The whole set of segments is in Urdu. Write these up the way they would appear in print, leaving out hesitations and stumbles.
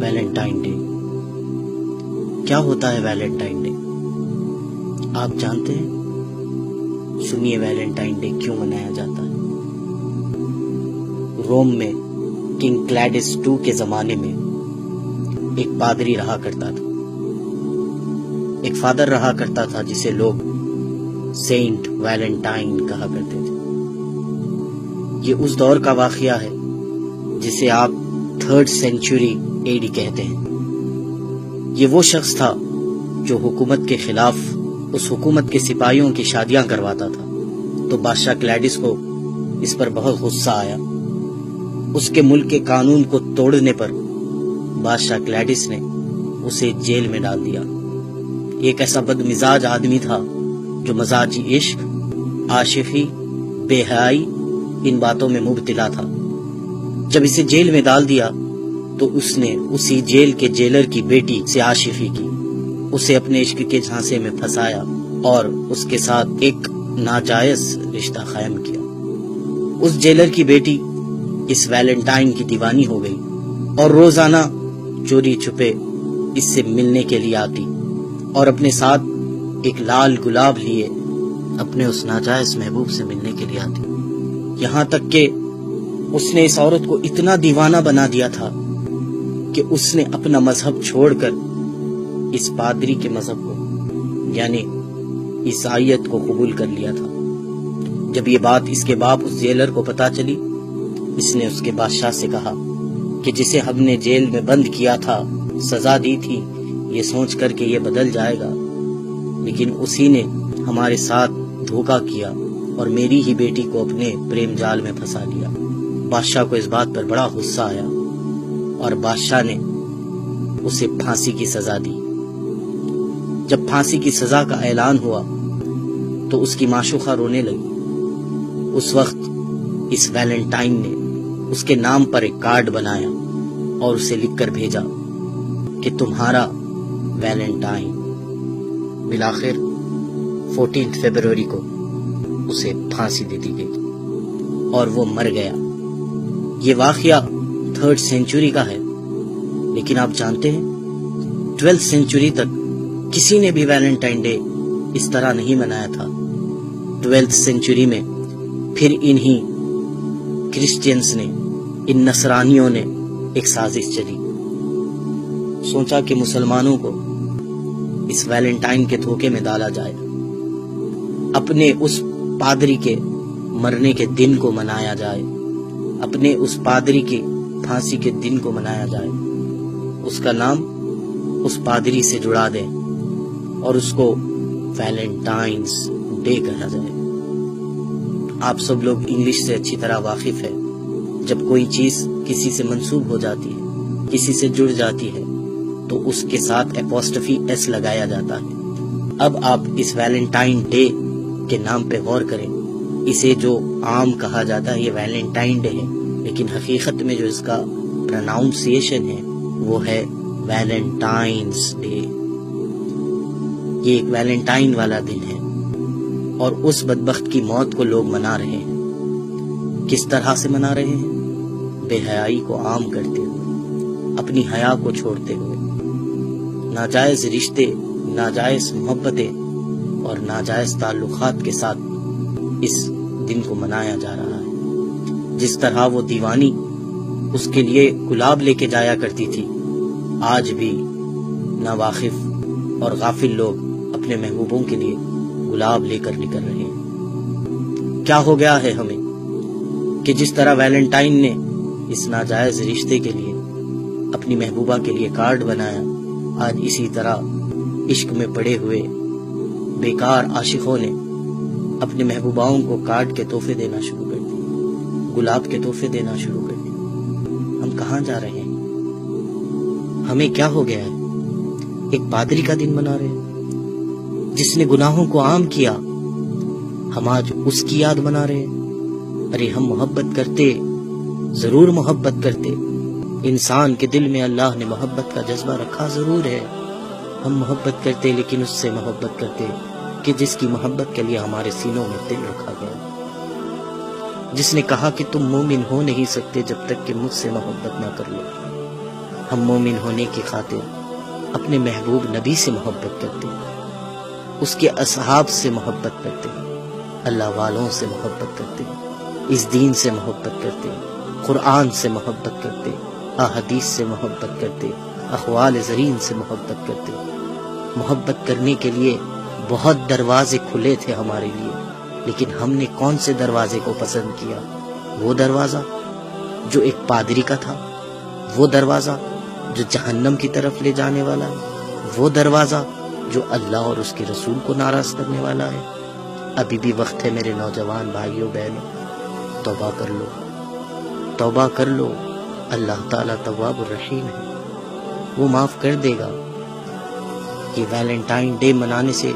ویلنٹائن ڈے کیا ہوتا ہے؟ ویلنٹائن ڈے آپ جانتے ہیں؟ سنیے ویلنٹائن ڈے کیوں منایا جاتا ہے۔ روم میں کنگ کلیڈس II کے زمانے میں ایک پادری رہا کرتا تھا، ایک فادر رہا کرتا تھا جسے لوگ سینٹ ویلنٹائن کہا کرتے تھے۔ یہ اس دور کا واقعہ ہے جسے آپ 3rd سینچری AD کہتے ہیں۔ یہ وہ شخص تھا جو حکومت کے خلاف اس حکومت کے سپاہیوں کی شادیاں کرواتا تھا، تو بادشاہ کلیڈس کو اس پر بہت غصہ آیا۔ اس کے ملک کے قانون کو توڑنے پر بادشاہ کلیڈس نے اسے جیل میں ڈال دیا۔ ایک ایسا بد مزاج آدمی تھا جو مزاجی عشق، عاشقی، بے حیائی ان باتوں میں مبتلا تھا۔ جب اسے جیل میں ڈال دیا تو اس نے اسی جیل کے جیلر کی بیٹی سے عاشقی کی، اسے اپنے عشق کے جھانسے میں پھنسایا اور اس کے ساتھ ایک ناجائز رشتہ قائم کیا۔ اس جیلر کی بیٹی اس ویلنٹائن کی دیوانی ہو گئی اور روزانہ چوری چھپے اس سے ملنے کے لیے آتی اور اپنے ساتھ ایک لال گلاب لیے اپنے اس ناجائز محبوب سے ملنے کے لیے آتی، یہاں تک کہ اس نے اس عورت کو اتنا دیوانہ بنا دیا تھا کہ اس نے اپنا مذہب چھوڑ کر اس پادری کے مذہب کو یعنی عیسائیت کو قبول کر لیا تھا۔ جب یہ بات اس کے باپ اس جیلر کو پتا چلی، اس نے اس کے بادشاہ سے کہا کہ جسے ہم نے جیل میں بند کیا تھا، سزا دی تھی، یہ سوچ کر کہ یہ بدل جائے گا، لیکن اسی نے ہمارے ساتھ دھوکہ کیا اور میری ہی بیٹی کو اپنے پریم جال میں پھنسا لیا۔ بادشاہ کو اس بات پر بڑا غصہ آیا اور بادشاہ نے اسے پھانسی کی سزا دی۔ جب پھانسی کی سزا کا اعلان ہوا تو اس کی معشوقہ رونے لگی۔ اس وقت اس ویلنٹائن نے اس کے نام پر ایک کارڈ بنایا اور اسے لکھ کر بھیجا کہ تمہارا ویلنٹائن۔ بالآخر 14 فروری کو اسے پھانسی دے دی گئی اور وہ مر گیا۔ یہ واقعہ 3rd سینچری کا ہے، لیکن آپ جانتے ہیں 12th سینچری تک کسی نے بھی ویلنٹائن ڈے اس طرح نہیں منایا تھا۔ 12th سینچری میں پھر انہی کرسچینز نے، ان نصرانیوں نے ایک سازش چلی، سوچا کہ مسلمانوں کو اس ویلنٹائن کے دھوکے میں ڈالا جائے، اپنے اس پادری کے مرنے کے دن کو منایا جائے، اپنے اس پادری کی پھانسی کے دن کو منایا جائے، اس کا نام اس پادری سے جڑا دیں اور اس کو ویلنٹائنز ڈے کہا جائے۔ آپ سب لوگ انگلش سے اچھی طرح واقف ہے، جب کوئی چیز کسی سے منسوب ہو جاتی ہے، کسی سے جڑ جاتی ہے، تو اس کے ساتھ اپوسٹفی ایس لگایا جاتا ہے۔ اب آپ اس ویلنٹائن ڈے کے نام پہ غور کریں۔ اسے جو عام کہا جاتا ہے یہ ویلنٹائن ڈے ہے، لیکن حقیقت میں جو اس کا پروناؤنسیشن ہے وہ ہے ویلنٹائنز ڈے۔ یہ ایک ویلنٹائن والا دن ہے اور اس بدبخت کی موت کو لوگ منا رہے ہیں۔ کس طرح سے منا رہے ہیں؟ بے حیائی کو عام کرتے ہوئے، اپنی حیا کو چھوڑتے ہوئے، ناجائز رشتے، ناجائز محبتیں اور ناجائز تعلقات کے ساتھ اس دن کو منایا جا رہا ہے۔ جس طرح وہ دیوانی اس کے لیے گلاب لے کے جایا کرتی تھی، آج بھی ناواقف اور غافل لوگ اپنے محبوبوں کے لیے گلاب لے کر نکل رہے ہیں۔ کیا ہو گیا ہے ہمیں کہ جس طرح ویلنٹائن نے اس ناجائز رشتے کے لیے اپنی محبوبہ کے لیے کارڈ بنایا، آج اسی طرح عشق میں پڑے ہوئے بیکار عاشقوں نے اپنے محبوباؤں کو کارڈ کے تحفے دینا شروع کر دیے، گلاب کے تحفے دینا شروع کر دیے۔ ہم کہاں جا رہے ہیں؟ ہمیں کیا ہو گیا ہے؟ ایک پادری کا دن منا رہے ہیں جس نے گناہوں کو عام کیا، ہم آج اس کی یاد منا رہے ہیں۔ ارے ہم محبت کرتے، ضرور محبت کرتے، انسان کے دل میں اللہ نے محبت کا جذبہ رکھا ضرور ہے، ہم محبت کرتے لیکن اس سے محبت کرتے کہ جس کی محبت کے لیے ہمارے سینوں میں دل رکھا گیا، جس نے کہا کہ تم مومن ہو نہیں سکتے جب تک کہ مجھ سے محبت نہ کر لو۔ ہم مومن ہونے کی خاطر اپنے محبوب نبی سے محبت کرتے، اس کے اصحاب سے محبت کرتے، اللہ والوں سے محبت کرتے، اس دین سے محبت کرتے، قرآن سے محبت کرتے، احادیث سے محبت کرتے، اقوال زرین سے محبت کرتے۔ محبت کرنے کے لیے بہت دروازے کھلے تھے ہمارے لیے، لیکن ہم نے کون سے دروازے کو پسند کیا؟ وہ دروازہ جو ایک پادری کا تھا، وہ دروازہ جو جہنم کی طرف لے جانے والا ہے، وہ دروازہ جو اللہ اور اس کے رسول کو ناراض کرنے والا ہے۔ ابھی بھی وقت ہے میرے نوجوان بھائیوں بہنوں، توبہ کر لو، توبہ کر لو۔ اللہ تعالیٰ تواب الرحیم ہے، وہ معاف کر دے گا۔ یہ ویلنٹائن ڈے منانے سے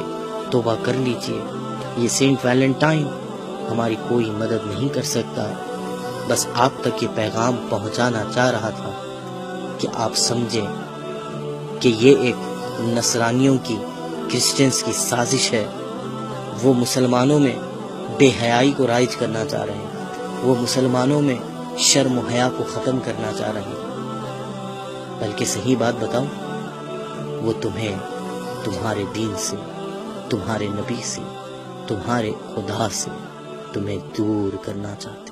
توبہ کر لیجئے۔ یہ سینٹ ویلنٹائن ہماری کوئی مدد نہیں کر سکتا، بس آپ تک یہ پیغام پہنچانا چاہ رہا تھا کہ آپ سمجھیں کہ یہ ایک نصرانیوں کی، کرسچنز کی سازش ہے۔ وہ مسلمانوں میں بے حیائی کو رائج کرنا چاہ رہے ہیں، وہ مسلمانوں میں شرم و حیا کو ختم کرنا چاہ رہے ہیں۔ بلکہ صحیح بات بتاؤں، وہ تمہیں تمہارے دین سے، تمہارے نبی سے، تمہارے خدا سے تمہیں دور کرنا چاہتے ہیں۔